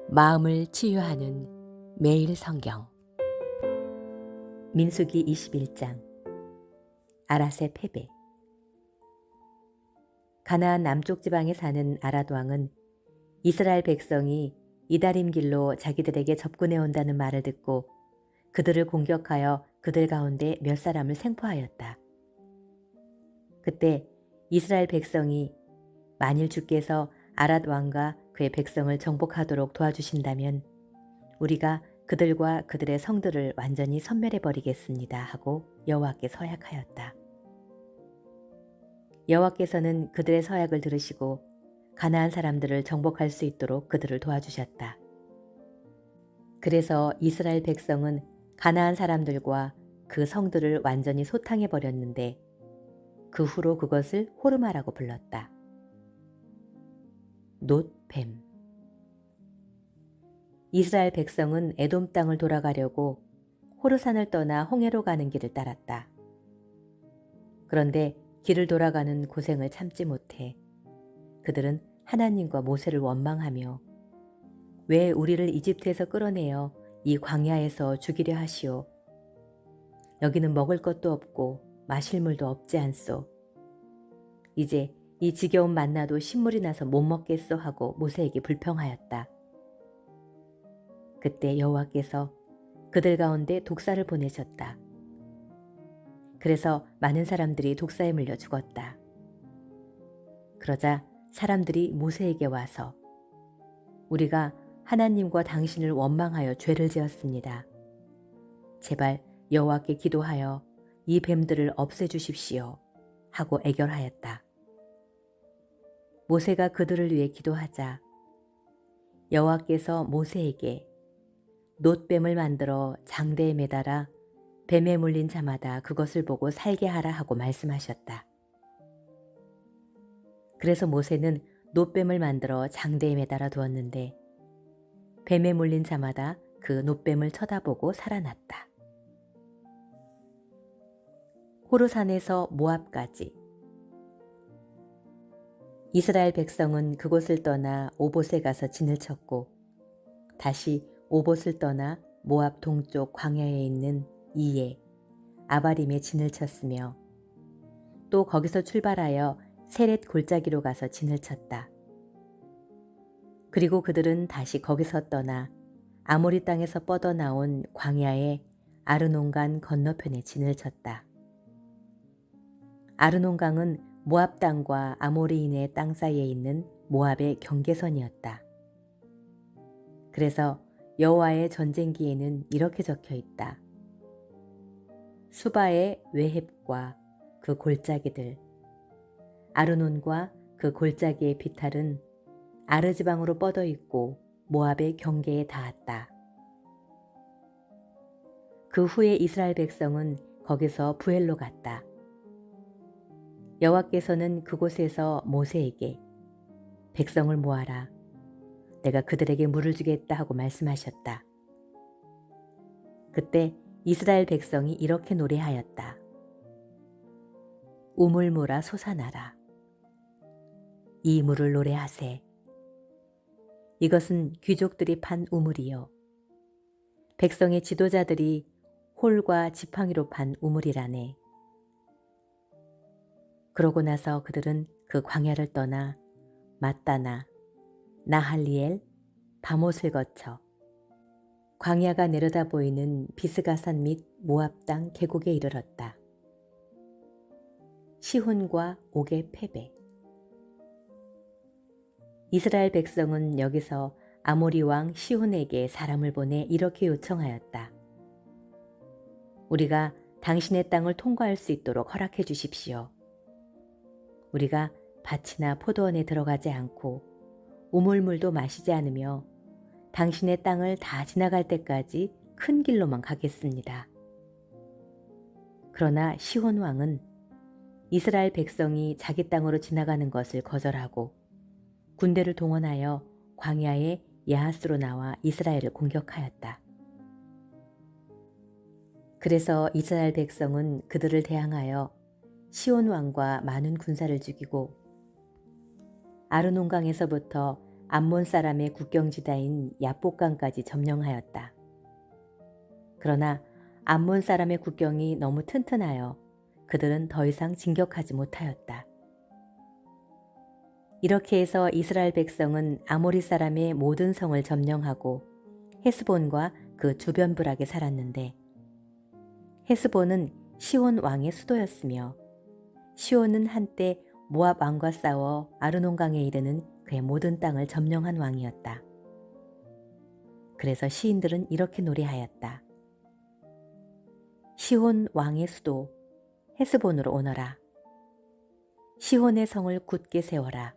마음을 치유하는 매일 성경. 민수기 21장. 아랏의 패배. 가나안 남쪽 지방에 사는 아랏 왕은 이스라엘 백성이 이다림 길로 자기들에게 접근해 온다는 말을 듣고 그들을 공격하여 그들 가운데 몇 사람을 생포하였다. 그때 이스라엘 백성이 만일 주께서 아랏 왕과 그의 백성을 정복하도록 도와주신다면 우리가 그들과 그들의 성들을 완전히 섬멸해 버리겠습니다 하고 여호와께 서약하였다. 여호와께서는 그들의 서약을 들으시고 가나안 사람들을 정복할 수 있도록 그들을 도와주셨다. 그래서 이스라엘 백성은 가나안 사람들과 그 성들을 완전히 소탕해 버렸는데 그 후로 그것을 호르마라고 불렀다. 놋뱀. 이스라엘 백성은 에돔 땅을 돌아가려고 호르산을 떠나 홍해로 가는 길을 따랐다. 그런데 길을 돌아가는 고생을 참지 못해 그들은 하나님과 모세를 원망하며 왜 우리를 이집트에서 끌어내어 이 광야에서 죽이려 하시오. 여기는 먹을 것도 없고 마실 물도 없지 않소. 이제 이 지겨운 만나도 신물이 나서 못 먹겠소 하고 모세에게 불평하였다. 그때 여호와께서 그들 가운데 독사를 보내셨다. 그래서 많은 사람들이 독사에 물려 죽었다. 그러자 사람들이 모세에게 와서 우리가 하나님과 당신을 원망하여 죄를 지었습니다. 제발 여호와께 기도하여 이 뱀들을 없애주십시오 하고 애결하였다. 모세가 그들을 위해 기도하자 여호와께서 모세에게 놋뱀을 만들어 장대에 매달아 뱀에 물린 자마다 그것을 보고 살게 하라 하고 말씀하셨다. 그래서 모세는 놋뱀을 만들어 장대에 매달아 두었는데 뱀에 물린 자마다 그 놋뱀을 쳐다보고 살아났다. 호르산에서 모압까지. 이스라엘 백성은 그곳을 떠나 오봇에 가서 진을 쳤고 다시 오봇을 떠나 모압 동쪽 광야에 있는 이에 아바림에 진을 쳤으며 또 거기서 출발하여 세렛 골짜기로 가서 진을 쳤다. 그리고 그들은 다시 거기서 떠나 아모리 땅에서 뻗어나온 광야의 아르논강 건너편에 진을 쳤다. 아르논강은 모압 땅과 아모리인의 땅 사이에 있는 모압의 경계선이었다. 그래서 여호와의 전쟁기에는 이렇게 적혀 있다. 수바의 외헵과 그 골짜기들, 아르논과 그 골짜기의 비탈은 아르지방으로 뻗어 있고 모압의 경계에 닿았다. 그 후에 이스라엘 백성은 거기서 부엘로 갔다. 여호와께서는 그곳에서 모세에게 백성을 모아라. 내가 그들에게 물을 주겠다 하고 말씀하셨다. 그때 이스라엘 백성이 이렇게 노래하였다. 우물물아 솟아나라. 이 물을 노래하세. 이것은 귀족들이 판 우물이요. 백성의 지도자들이 홀과 지팡이로 판 우물이라네. 그러고 나서 그들은 그 광야를 떠나 마따나, 나할리엘, 바못을 거쳐 광야가 내려다 보이는 비스가산 및 모압 땅 계곡에 이르렀다. 시혼과 옥의 패배. 이스라엘 백성은 여기서 아모리 왕 시혼에게 사람을 보내 이렇게 요청하였다. 우리가 당신의 땅을 통과할 수 있도록 허락해 주십시오. 우리가 밭이나 포도원에 들어가지 않고 우물물도 마시지 않으며 당신의 땅을 다 지나갈 때까지 큰 길로만 가겠습니다. 그러나 시혼 왕은 이스라엘 백성이 자기 땅으로 지나가는 것을 거절하고 군대를 동원하여 광야의 야하스로 나와 이스라엘을 공격하였다. 그래서 이스라엘 백성은 그들을 대항하여 시혼 왕과 많은 군사를 죽이고 아르논강에서부터 암몬 사람의 국경지대인 야복강까지 점령하였다. 그러나 암몬 사람의 국경이 너무 튼튼하여 그들은 더 이상 진격하지 못하였다. 이렇게 해서 이스라엘 백성은 아모리 사람의 모든 성을 점령하고 헤스본과 그 주변 부락에 살았는데, 헤스본은 시온 왕의 수도였으며 시온은 한때 모압 왕과 싸워 아르논강에 이르는 그의 모든 땅을 점령한 왕이었다. 그래서 시인들은 이렇게 노래하였다. 시온 왕의 수도 헤스본으로 오너라. 시온의 성을 굳게 세워라.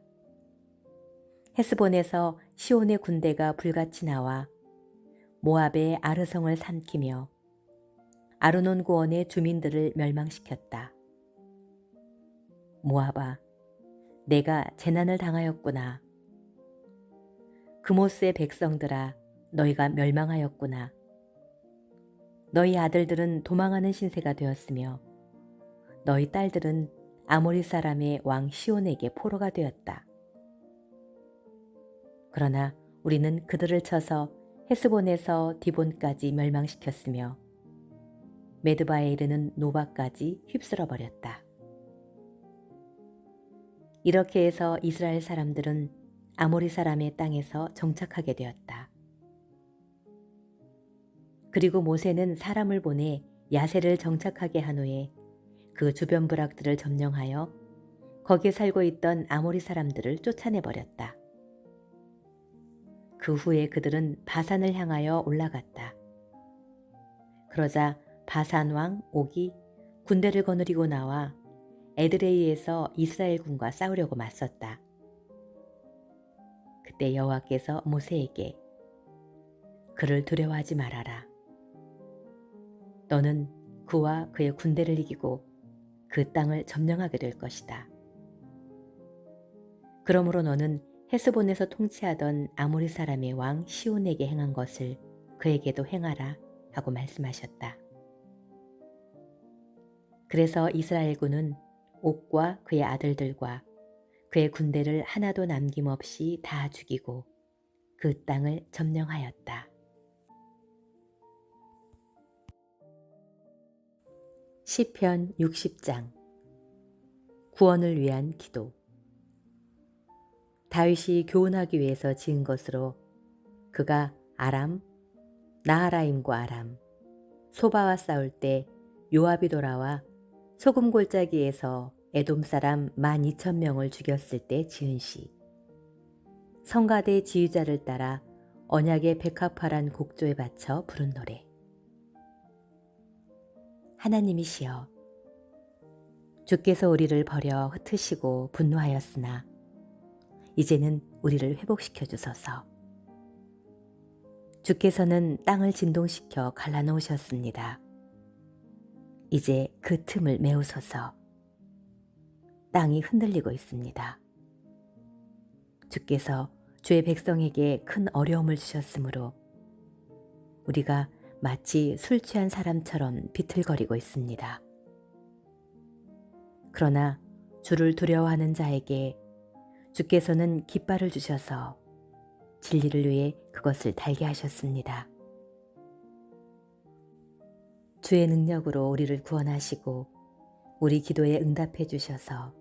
헤스본에서 시온의 군대가 불같이 나와 모압의 아르성을 삼키며 아르논 고원의 주민들을 멸망시켰다. 모압아, 내가 재난을 당하였구나. 그모스의 백성들아, 너희가 멸망하였구나. 너희 아들들은 도망하는 신세가 되었으며 너희 딸들은 아모리 사람의 왕 시온에게 포로가 되었다. 그러나 우리는 그들을 쳐서 헤스본에서 디본까지 멸망시켰으며 메드바에 이르는 노바까지 휩쓸어 버렸다. 이렇게 해서 이스라엘 사람들은 아모리 사람의 땅에서 정착하게 되었다. 그리고 모세는 사람을 보내 야세를 정착하게 한 후에 그 주변 부락들을 점령하여 거기에 살고 있던 아모리 사람들을 쫓아내 버렸다. 그 후에 그들은 바산을 향하여 올라갔다. 그러자 바산 왕 옥이 군대를 거느리고 나와 에드레이에서 이스라엘 군과 싸우려고 맞섰다. 그때 여호와께서 모세에게 그를 두려워하지 말아라. 너는 그와 그의 군대를 이기고 그 땅을 점령하게 될 것이다. 그러므로 너는 헤스본에서 통치하던 아모리 사람의 왕 시온에게 행한 것을 그에게도 행하라 하고 말씀하셨다. 그래서 이스라엘군은 옥과 그의 아들들과 그의 군대를 하나도 남김없이 다 죽이고 그 땅을 점령하였다. 시편 60장 구원을 위한 기도. 다윗이 교훈하기 위해서 지은 것으로 그가 아람, 나하라임과 아람, 소바와 싸울 때 요압이 돌아와 소금 골짜기에서 에돔 사람 12,000명을 죽였을 때 지은 시. 성가대 지휘자를 따라 언약의 백합화란 곡조에 바쳐 부른 노래. 하나님이시여, 주께서 우리를 버려 흩으시고 분노하였으나 이제는 우리를 회복시켜 주소서. 주께서는 땅을 진동시켜 갈라놓으셨습니다. 이제 그 틈을 메우소서. 땅이 흔들리고 있습니다. 주께서 주의 백성에게 큰 어려움을 주셨으므로 우리가 마치 술 취한 사람처럼 비틀거리고 있습니다. 그러나 주를 두려워하는 자에게 주께서는 깃발을 주셔서 진리를 위해 그것을 달게 하셨습니다. 주의 능력으로 우리를 구원하시고 우리 기도에 응답해 주셔서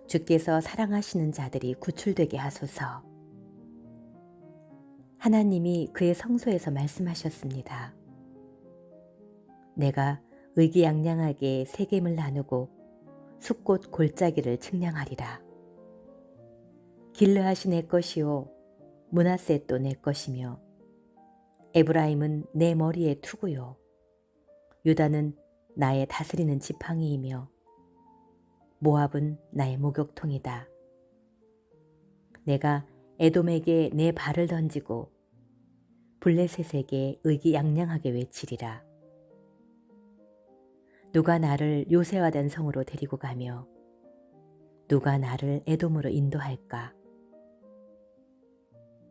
주께서 사랑하시는 자들이 구출되게 하소서. 하나님이 그의 성소에서 말씀하셨습니다. 내가 의기양양하게 세겜을 나누고 숫꽃 골짜기를 측량하리라. 길르앗이 내 것이요 므낫셋도 내 것이며 에브라임은 내 머리의 투구요 유다는 나의 다스리는 지팡이이며 모압은 나의 목욕통이다. 내가 에돔에게 내 발을 던지고 블레셋에게 의기양양하게 외치리라. 누가 나를 요새화된 성으로 데리고 가며 누가 나를 에돔으로 인도할까?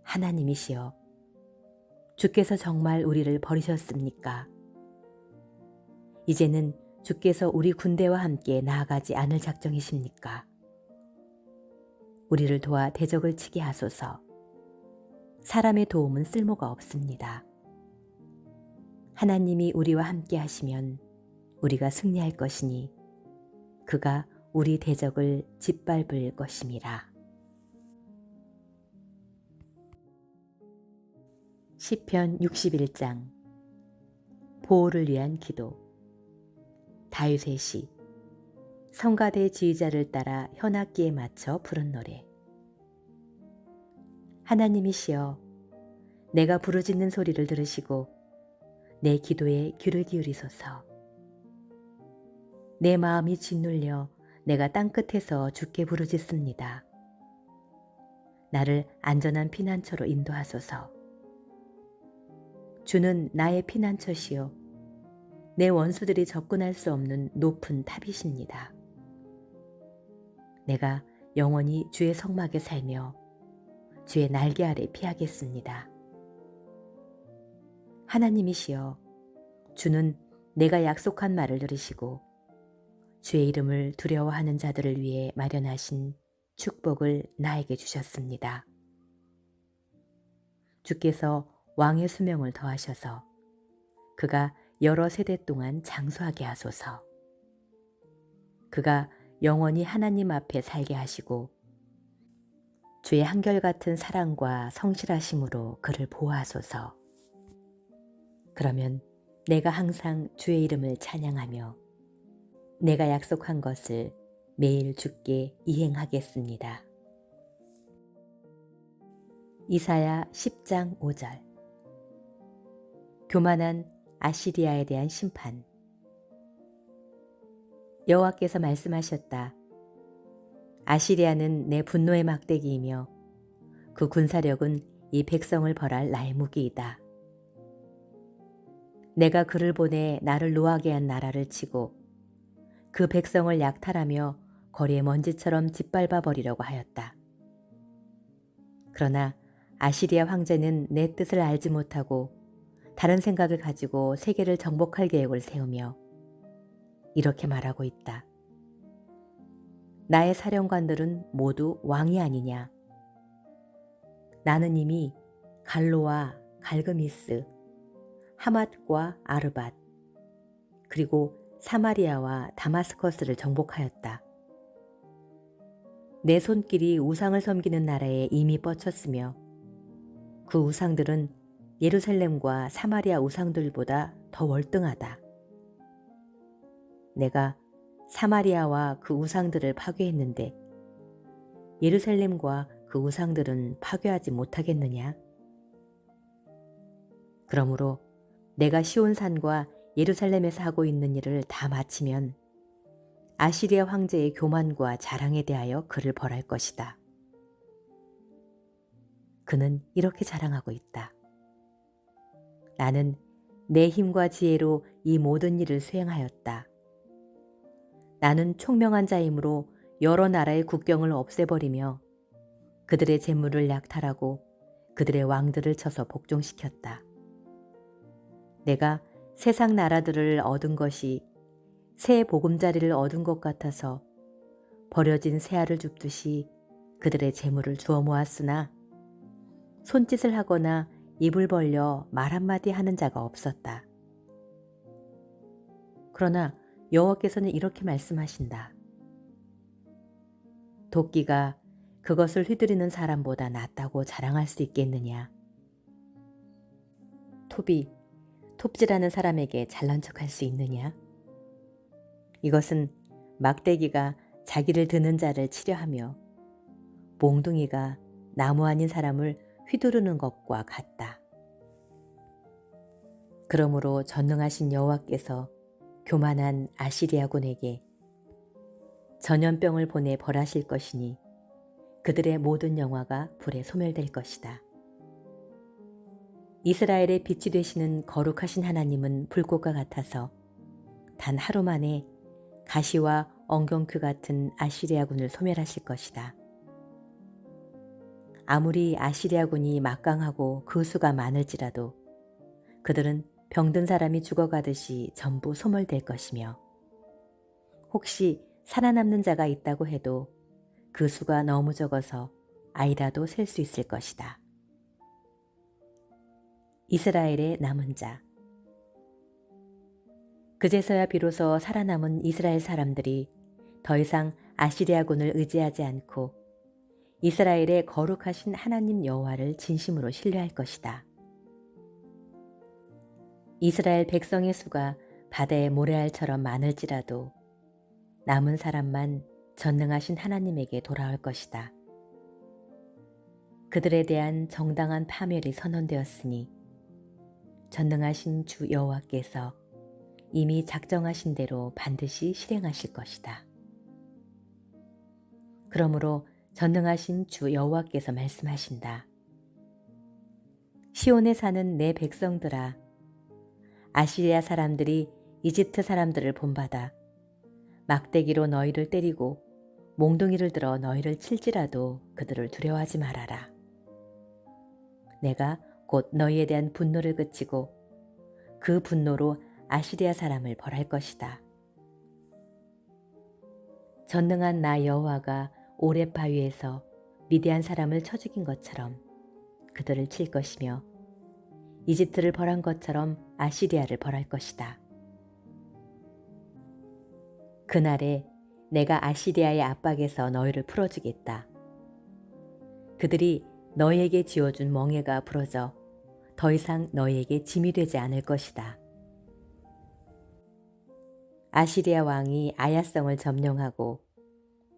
하나님이시여, 주께서 정말 우리를 버리셨습니까? 이제는 주께서 우리 군대와 함께 나아가지 않을 작정이십니까? 우리를 도와 대적을 치게 하소서. 사람의 도움은 쓸모가 없습니다. 하나님이 우리와 함께 하시면 우리가 승리할 것이니 그가 우리 대적을 짓밟을 것임이라. 시편 61장. 보호를 위한 기도. 다윗의 시. 성가대 지휘자를 따라 현악기에 맞춰 부른 노래. 하나님이시여, 내가 부르짖는 소리를 들으시고 내 기도에 귀를 기울이소서. 내 마음이 짓눌려 내가 땅끝에서 주께 부르짖습니다. 나를 안전한 피난처로 인도하소서. 주는 나의 피난처시요, 내 원수들이 접근할 수 없는 높은 탑이십니다. 내가 영원히 주의 성막에 살며 주의 날개 아래 피하겠습니다. 하나님이시여, 주는 내가 약속한 말을 들으시고 주의 이름을 두려워하는 자들을 위해 마련하신 축복을 나에게 주셨습니다. 주께서 왕의 수명을 더하셔서 그가 여러 세대 동안 장수하게 하소서. 그가 영원히 하나님 앞에 살게 하시고 주의 한결같은 사랑과 성실하심으로 그를 보호하소서. 그러면 내가 항상 주의 이름을 찬양하며 내가 약속한 것을 매일 주께 이행하겠습니다. 이사야 10장 5절. 교만한 아시리아에 대한 심판. 여호와께서 말씀하셨다. 아시리아는 내 분노의 막대기이며 그 군사력은 이 백성을 벌할 나의 무기이다. 내가 그를 보내 나를 노하게 한 나라를 치고 그 백성을 약탈하며 거리의 먼지처럼 짓밟아 버리려고 하였다. 그러나 아시리아 황제는 내 뜻을 알지 못하고 다른 생각을 가지고 세계를 정복할 계획을 세우며 이렇게 말하고 있다. 나의 사령관들은 모두 왕이 아니냐? 나는 이미 갈로와 갈그미스, 하맛과 아르밧, 그리고 사마리아와 다마스커스를 정복하였다. 내 손길이 우상을 섬기는 나라에 이미 뻗쳤으며 그 우상들은 예루살렘과 사마리아 우상들보다 더 월등하다. 내가 사마리아와 그 우상들을 파괴했는데 예루살렘과 그 우상들은 파괴하지 못하겠느냐? 그러므로 내가 시온산과 예루살렘에서 하고 있는 일을 다 마치면 아시리아 황제의 교만과 자랑에 대하여 그를 벌할 것이다. 그는 이렇게 자랑하고 있다. 나는 내 힘과 지혜로 이 모든 일을 수행하였다. 나는 총명한 자이므로 여러 나라의 국경을 없애버리며 그들의 재물을 약탈하고 그들의 왕들을 쳐서 복종시켰다. 내가 세상 나라들을 얻은 것이 새 보금자리를 얻은 것 같아서 버려진 새알을 줍듯이 그들의 재물을 주워 모았으나 손짓을 하거나 입을 벌려 말 한마디 하는 자가 없었다. 그러나 여호와께서는 이렇게 말씀하신다. 도끼가 그것을 휘두르는 사람보다 낫다고 자랑할 수 있겠느냐? 톱이 톱질하는 사람에게 잘난 척할 수 있느냐? 이것은 막대기가 자기를 드는 자를 치려하며 몽둥이가 나무 아닌 사람을 휘두르는 것과 같다. 그러므로 전능하신 여호와께서 교만한 아시리아군에게 전염병을 보내 벌하실 것이니 그들의 모든 영화가 불에 소멸될 것이다. 이스라엘의 빛이 되시는 거룩하신 하나님은 불꽃과 같아서 단 하루 만에 가시와 엉겅퀴 같은 아시리아군을 소멸하실 것이다. 아무리 아시리아군이 막강하고 그 수가 많을지라도 그들은 병든 사람이 죽어가듯이 전부 소멸될 것이며 혹시 살아남는 자가 있다고 해도 그 수가 너무 적어서 아이라도 셀 수 있을 것이다. 이스라엘의 남은 자. 그제서야 비로소 살아남은 이스라엘 사람들이 더 이상 아시리아군을 의지하지 않고 이스라엘의 거룩하신 하나님 여호와를 진심으로 신뢰할 것이다. 이스라엘 백성의 수가 바다의 모래알처럼 많을지라도 남은 사람만 전능하신 하나님에게 돌아올 것이다. 그들에 대한 정당한 파멸이 선언되었으니 전능하신 주 여호와께서 이미 작정하신 대로 반드시 실행하실 것이다. 그러므로 전능하신 주 여호와께서 말씀하신다. 시온에 사는 내 백성들아, 아시리아 사람들이 이집트 사람들을 본받아 막대기로 너희를 때리고 몽둥이를 들어 너희를 칠지라도 그들을 두려워하지 말아라. 내가 곧 너희에 대한 분노를 그치고 그 분노로 아시리아 사람을 벌할 것이다. 전능한 나 여호와가 오렙 바위에서 미디안 사람을 쳐 죽인 것처럼 그들을 칠 것이며 이집트를 벌한 것처럼 아시리아를 벌할 것이다. 그날에 내가 아시리아의 압박에서 너희를 풀어주겠다. 그들이 너희에게 지어준 멍에가 부러져 더 이상 너희에게 짐이 되지 않을 것이다. 아시리아 왕이 아야성을 점령하고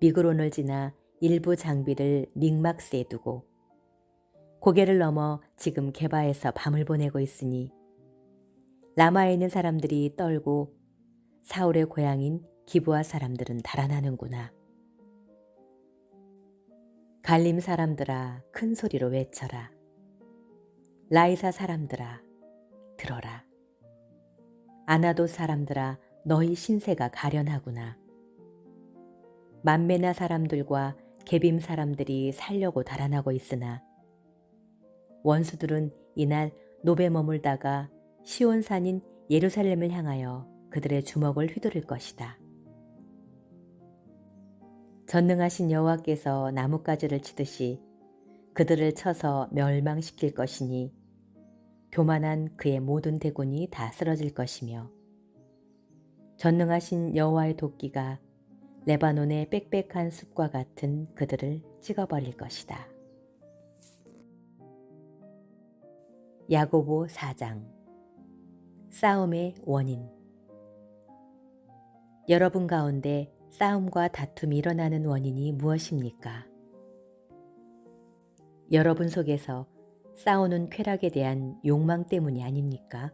미그론을 지나 일부 장비를 믹막스에 두고 고개를 넘어 지금 게바에서 밤을 보내고 있으니 라마에 있는 사람들이 떨고 사울의 고향인 기브아 사람들은 달아나는구나. 갈림 사람들아, 큰 소리로 외쳐라. 라이사 사람들아, 들어라. 아나도 사람들아, 너희 신세가 가련하구나. 만메나 사람들과 게빔 사람들이 살려고 달아나고 있으나 원수들은 이날 노베 머물다가 시온산인 예루살렘을 향하여 그들의 주먹을 휘두를 것이다. 전능하신 여호와께서 나뭇가지를 치듯이 그들을 쳐서 멸망시킬 것이니 교만한 그의 모든 대군이 다 쓰러질 것이며 전능하신 여호와의 도끼가 레바논의 빽빽한 숲과 같은 그들을 찍어버릴 것이다. 야고보 4장. 싸움의 원인. 여러분 가운데 싸움과 다툼이 일어나는 원인이 무엇입니까? 여러분 속에서 싸우는 쾌락에 대한 욕망 때문이 아닙니까?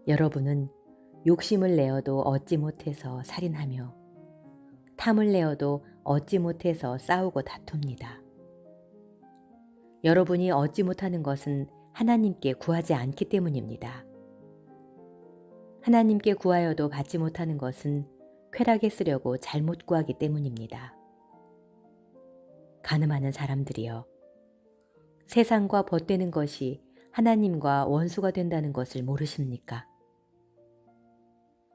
여러분은 욕심을 내어도 얻지 못해서 살인하며 탐을 내어도 얻지 못해서 싸우고 다툽니다. 여러분이 얻지 못하는 것은 하나님께 구하지 않기 때문입니다. 하나님께 구하여도 받지 못하는 것은 쾌락에 쓰려고 잘못 구하기 때문입니다. 간음하는 사람들이여, 세상과 벗되는 것이 하나님과 원수가 된다는 것을 모르십니까?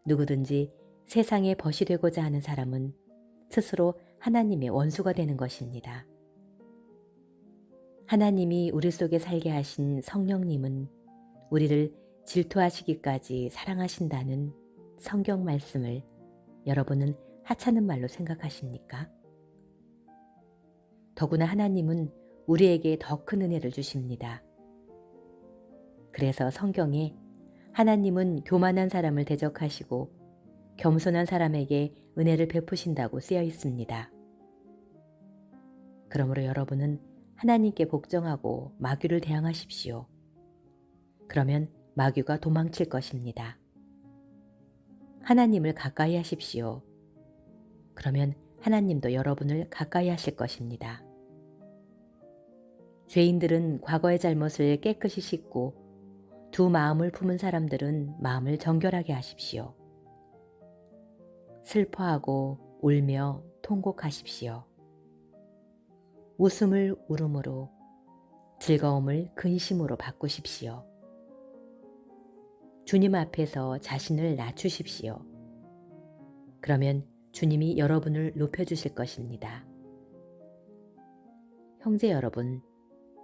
누구든지 세상에 벗이 되고자 하는 사람은 스스로 하나님의 원수가 되는 것입니다. 하나님이 우리 속에 살게 하신 성령님은 우리를 질투하시기까지 사랑하신다는 성경 말씀을 여러분은 하찮은 말로 생각하십니까? 더구나 하나님은 우리에게 더 큰 은혜를 주십니다. 그래서 성경에 하나님은 교만한 사람을 대적하시고 겸손한 사람에게 은혜를 베푸신다고 쓰여 있습니다. 그러므로 여러분은 하나님께 복종하고 마귀를 대항하십시오. 그러면 마귀가 도망칠 것입니다. 하나님을 가까이 하십시오. 그러면 하나님도 여러분을 가까이 하실 것입니다. 죄인들은 과거의 잘못을 깨끗이 씻고 두 마음을 품은 사람들은 마음을 정결하게 하십시오. 슬퍼하고 울며 통곡하십시오. 웃음을 울음으로, 즐거움을 근심으로 바꾸십시오. 주님 앞에서 자신을 낮추십시오. 그러면 주님이 여러분을 높여주실 것입니다. 형제 여러분,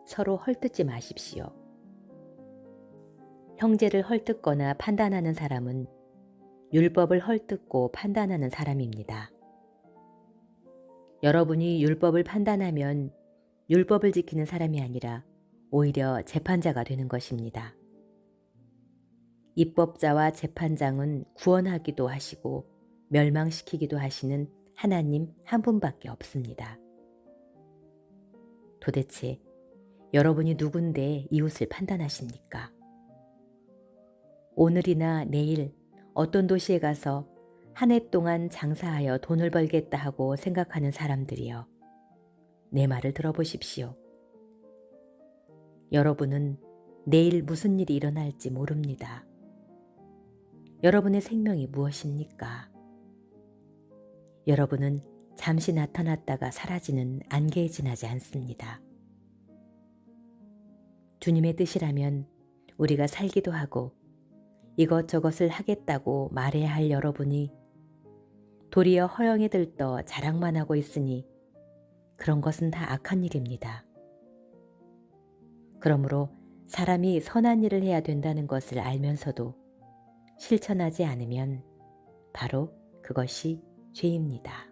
서로 헐뜯지 마십시오. 형제를 헐뜯거나 판단하는 사람은 율법을 헐뜯고 판단하는 사람입니다. 여러분이 율법을 판단하면 율법을 지키는 사람이 아니라 오히려 재판자가 되는 것입니다. 입법자와 재판장은 구원하기도 하시고 멸망시키기도 하시는 하나님 한 분밖에 없습니다. 도대체 여러분이 누군데 이웃을 판단하십니까? 오늘이나 내일 어떤 도시에 가서 한 해 동안 장사하여 돈을 벌겠다 하고 생각하는 사람들이여, 내 말을 들어보십시오. 여러분은 내일 무슨 일이 일어날지 모릅니다. 여러분의 생명이 무엇입니까? 여러분은 잠시 나타났다가 사라지는 안개에 지나지 않습니다. 주님의 뜻이라면 우리가 살기도 하고 이것저것을 하겠다고 말해야 할 여러분이 도리어 허영에 들떠 자랑만 하고 있으니 그런 것은 다 악한 일입니다. 그러므로 사람이 선한 일을 해야 된다는 것을 알면서도 실천하지 않으면 바로 그것이 죄입니다.